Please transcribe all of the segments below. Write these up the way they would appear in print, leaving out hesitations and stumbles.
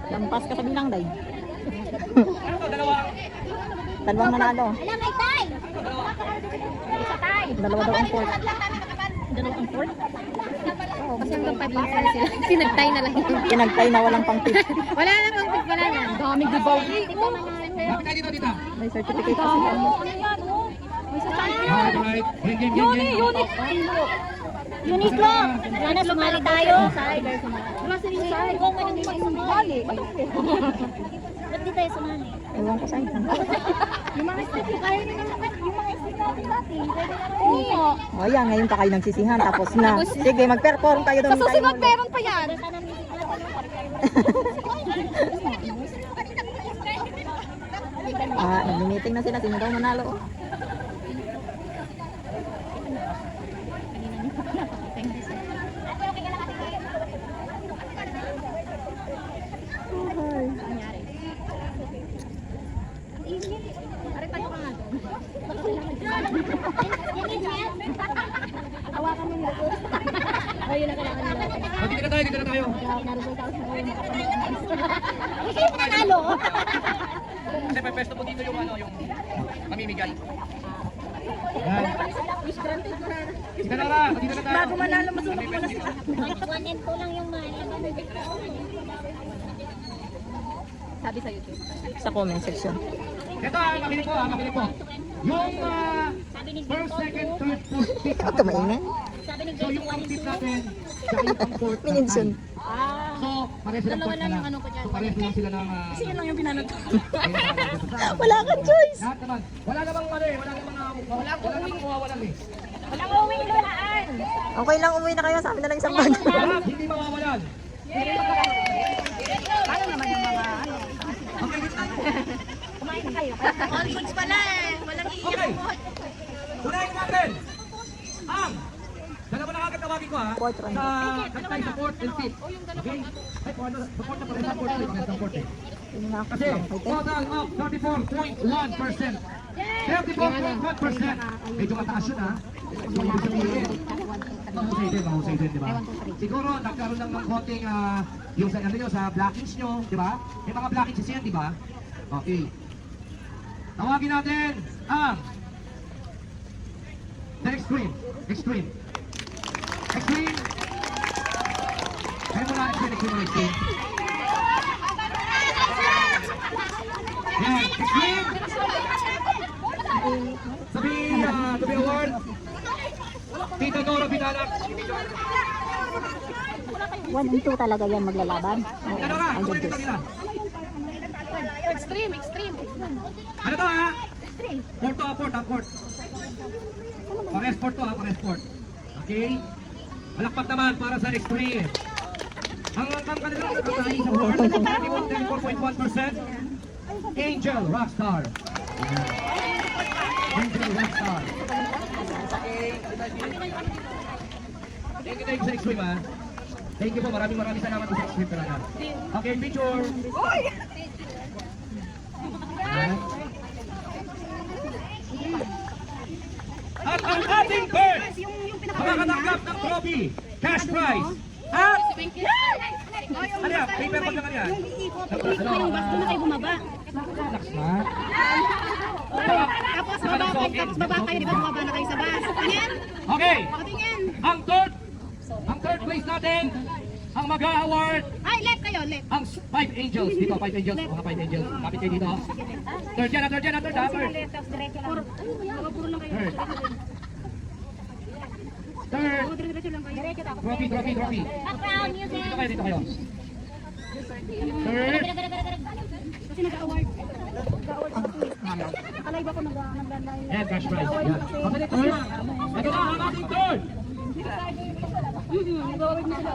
Lampas ka sa bilang, day. Dalawang manalo. Alam, may tay! Isa tay! Dalawa daw ang port. Dalawang port? Oo, kasi hanggang 5 minutes na sila. Pinagtay na lang yun. Pinagtay na walang pang tip. Wala na pang tip, wala na. Daming giveaway. May certificate pa sila. May sa champion. Unit! Uniqlo! Sana sumali tayo. Wala si Nisay. Kung man hindi tayo sumali. Ba't di tayo sumali? Ewan ko sa'yo. Yung mga stick, kaya nyo naman. Yung mga stick natin dati. Oo. O yan, ngayon pa kayo nagsisihan. Tapos na. Sige, mag-perform kayo doon. Sa susunod, meron pa yan. Nag-meeting na sila. Sino daw manalo? Hawakan mo yung luto. Ayun na kailangan nila. Dito na tayo, dito na tayo. Kasi yung panalo. Kasi may pesto po dito yung ano, yung mamimigay. Yan. Dito na lang, dito na tayo. Bago manalo, masunog mo na sila. 1 and 2 lang yung mali. Sabi sa YouTube. Sa comment section. Ito, makinig po. Yung first, second, third, fourth, fifth. Ito mainit. Sabi ni So Grace, yung 1 and fifth 2. natin, tsaka yung pang-fourth. Minsan. So, pares silang fourth na lang. So, pares lang sila ng... Kasi yun lang yung pinanod. Wala kang choice. Lahat naman. Wala namang mali, wala namang mawawalan eh. Walang uwing lulaan. Okay lang, umuwi na kayo. Sa amin na lang isang bag. Lahat hindi mawawalan. Paano naman yung mga ano? Okay, Kumain na kayo. All foods pala eh. Walang okay. Unahin natin. Ang dalawa na agad tawagin ko ha. Fourth round. Sa kantay sa fourth and fifth. Okay? Ay, support na pa rin sa fourth and fifth. Fourth eh. Yun na ako. Kasi total of 34.1%. 34.1%. Medyo mataas yun ha. So, ibig sabihin, mahusay din, di ba? Siguro, nagkaroon lang ng konting, yung sa, ano nyo, sa blockings nyo, di ba? May mga blockings yan, di ba? Okay. Tawagin natin ang the extreme. Extreme. Kaya mo na, extreme. Yan, extreme. Sabi award. Tito Nora Binalak. 1 and 2 talaga yan maglalaban. Oo, Ano ka? ang Kumain ka judges. kanila. Extreme. Ano to ha? Port. Pang-export to ha, pang-export. Okay? Malakpak naman para sa extreme. Ang kanila nakatahi sa board, 34.1%. Angel Rockstar. Angel Rockstar. Thank you sa extreme ha. Thank you po, maraming salamat sa extreme talaga. Okay, picture. At ang ating bird, makakatanggap ng trophy, cash prize. At, ano yan, paper bag naman yan. Yung bus doon na kayo bumaba. Relax na. Tapos baba kayo, di ba bumaba na kayo sa bus? Ano yan? Okay, Patingin. ang third place natin, ang mag-award, Ay, left kayo, left. ang 5 angels. Dito, 5 angels, mga 5 angels. Kapit kayo dito. Third yan, third. Left, tapos diretso lang. Puro lang kayo. Third. Diretso lang kayo. Diretso tapos. Trophy. Background music. Dito kayo. Third. Kasi nag-award. Nakalive ako naglalay. And cash prize. Yan. Okay, third. Ito na ang ating third. Nag-award na sila.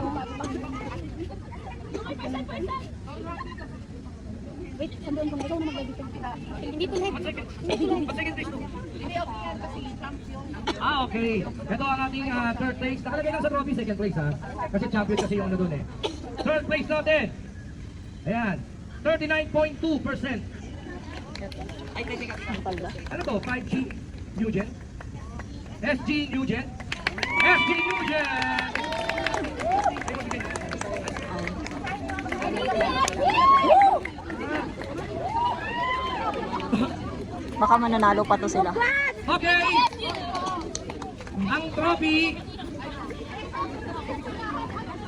Wait, sandoon ko na ikaw na maglagay. Hindi ko net. Okay. Ito ang ating third place. Nakalagay lang sa trophy, second place ha. Kasi champion kasi yung ano dun eh. Third place natin. Ayan. 39.2%. Ano to? 5G Nugent? SG Nugent? SG Nugent! Baka mananalo pa to sila. Okay! Ang trophy,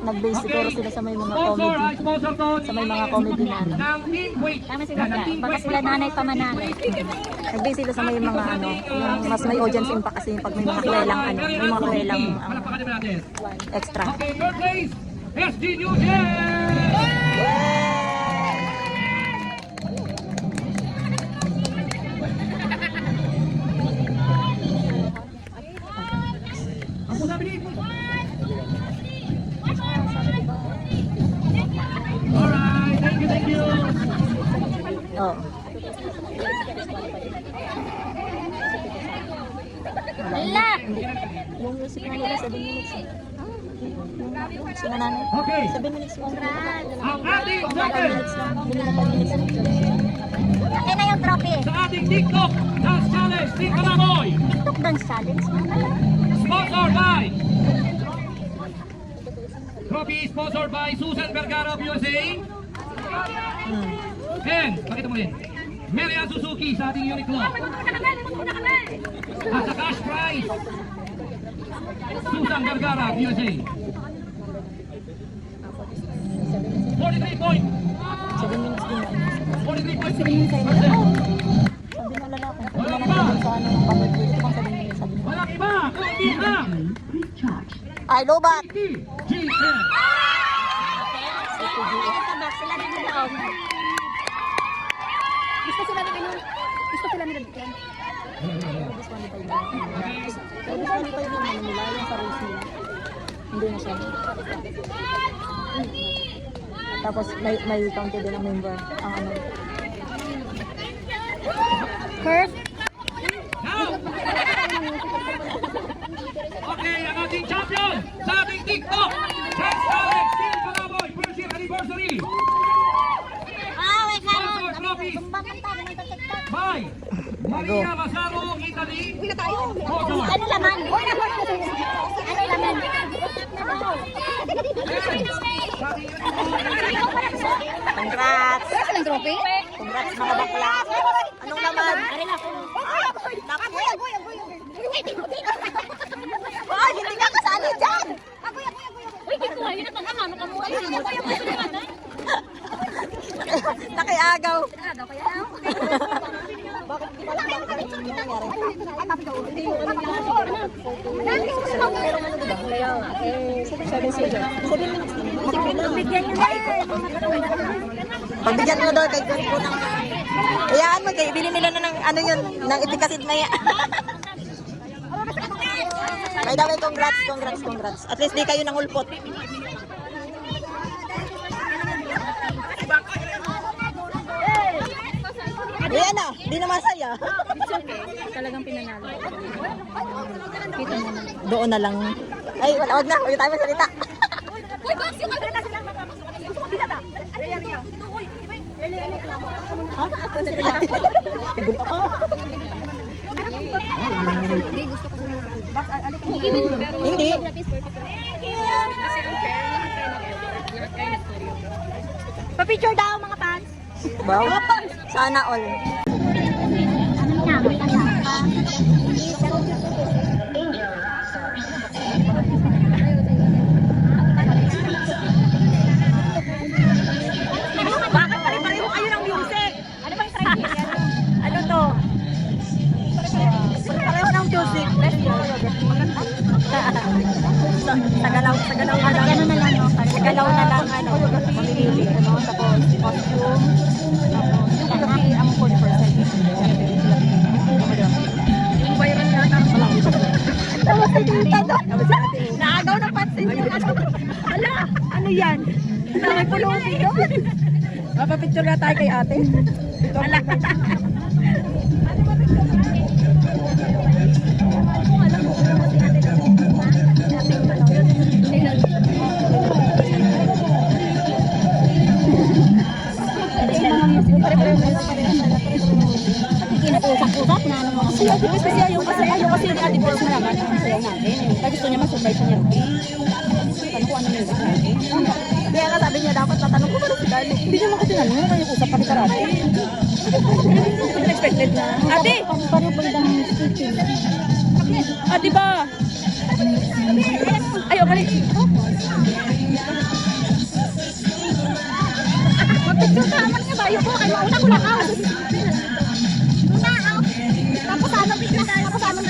Nag-base siguro sila sa may mga sponsor comedy. ay sponsor to Sa may mga comedy na ano. ng Team Wait. Tama si Bakla. Baka sila nanay pa manalo. Nag-base sila sa may mga ano, yung mas may audience impact kasi pag may mga kwelang ano, may mga kwelang Palakpakan naman natin. extra. Okay, third place, SG Nugent! Ang po sabi dito. Alright, thank you. Oh. Wala! Yung music na nila 7 minutes. Yung sinananay. Okay, 7 minutes lang. ang ating 5 second minutes lang. Hindi na 5 minutes lang. Akin na yung trophy. sa ating TikTok Dance Challenge Team Kalamoy. TikTok dance challenge. Sponsored by Trophy sponsored by Susan Vergara of USA and pakita mo rin Marian Suzuki sa ating Uniqlo at sa cash prize Susan Vergara of USA 43 point 7 minutes din. 43.3%. Sabi ng lalaki. Hindi na natin sa ano, pamit dito pang 7 minutes. Sabi niya. Walang iba kundi ang Ay, lobat! GM. Sila din yung gusto sila ng ano? Gusto sila nila dito. Sabi sa nito yung ano nila, yung sa rules nila. Hindi na siya. Tapos may counted din ang member. Ang ano. Curve. Now! Okay, ang ating champion sa ating TikTok Dance Challenge Team Kalamoy first year anniversary Wait lang. Sponsor trophy Tumbang kanta ng TikTok. by Maria Masaro, Italy. Sponsor. Ano laman? Ano laman? Congrats! Ang trophy? Congrats mga bakla! Anong naman? Ay, hindi ka kasali dyan! Uy, kiko, yun ang ano ka mo. Nakiagaw! Agaw kaya na. Bakit di pala bakit ano nangyari? Pero ano diba? Kaya nga. 7 minutes din. Bigyan niyo na. Pagbigyan mo daw kay Kuko ng... Hayaan mo kay bili nila na ng ano yun, ng ipikasit na yan. By the way, congrats. At least di kayo nangulpot. Ayan na, di na masaya. Talagang pinanalo. Kita mo na. Doon na lang. Ay, wag na, huwag tayo magsalita. Uy, boss, yung maganda sila. Hindi. Pa-picture daw mga fans. Wow. Sana all. Ano niya? Bakit pare-pareho kayo ng music? Ano ba yung criteria? Ano to? Pareho ng music. Sa galaw na lang. Ano na lang, no? Sa galaw na lang, ano, mamimili, ano, tapos costume, tapos kasi ang 40%. Yung viral na ata. Tapos si tita doon. Naagaw ng pansin yung ano. Ala, ano yan? May pulubi doon. Mapapicture na tayo kay ate. Kinapusap-usap na ano mga Kasi ate Pes, kasi ayaw kasi ni ate Pes na naman ang sayaw natin. Kaya gusto niya masubay sa niya. Tanong ko ano yung gusto natin. Kaya nga sabi niya dapat tatanong ko ba si Darling. Hindi naman kasi nanon, kaya usap pa rin karate. Unexpected na. Ate! paano ba yung speaking? Ate ba? Ayaw ka rin. Magpicture ka naman nga ba? Ayoko, kay mauna ko lang ako. Una ako. Tapos ano, picture tayo. Tapos ano,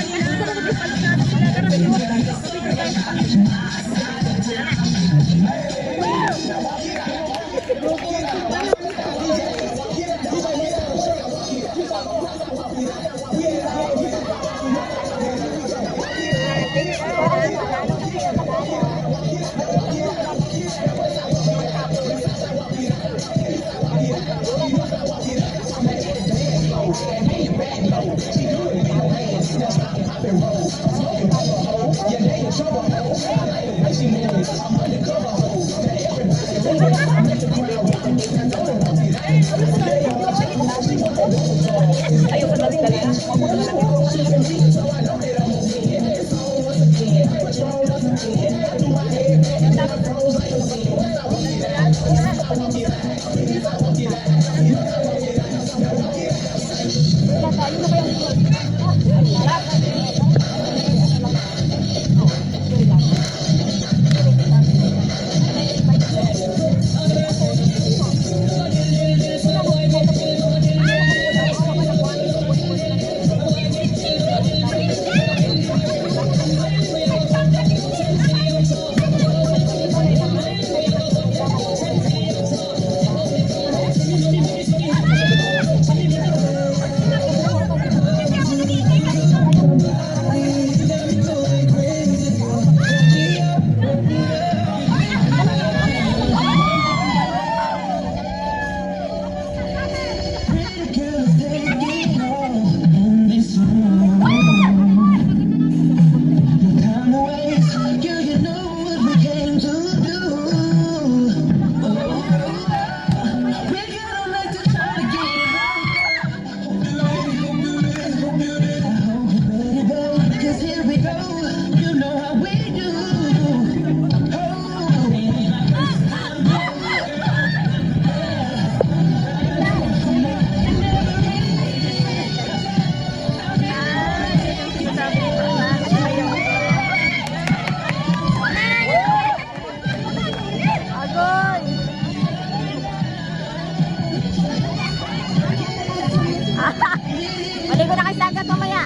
maligo na kayo sa agad mamaya.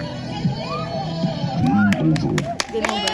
Hindi mo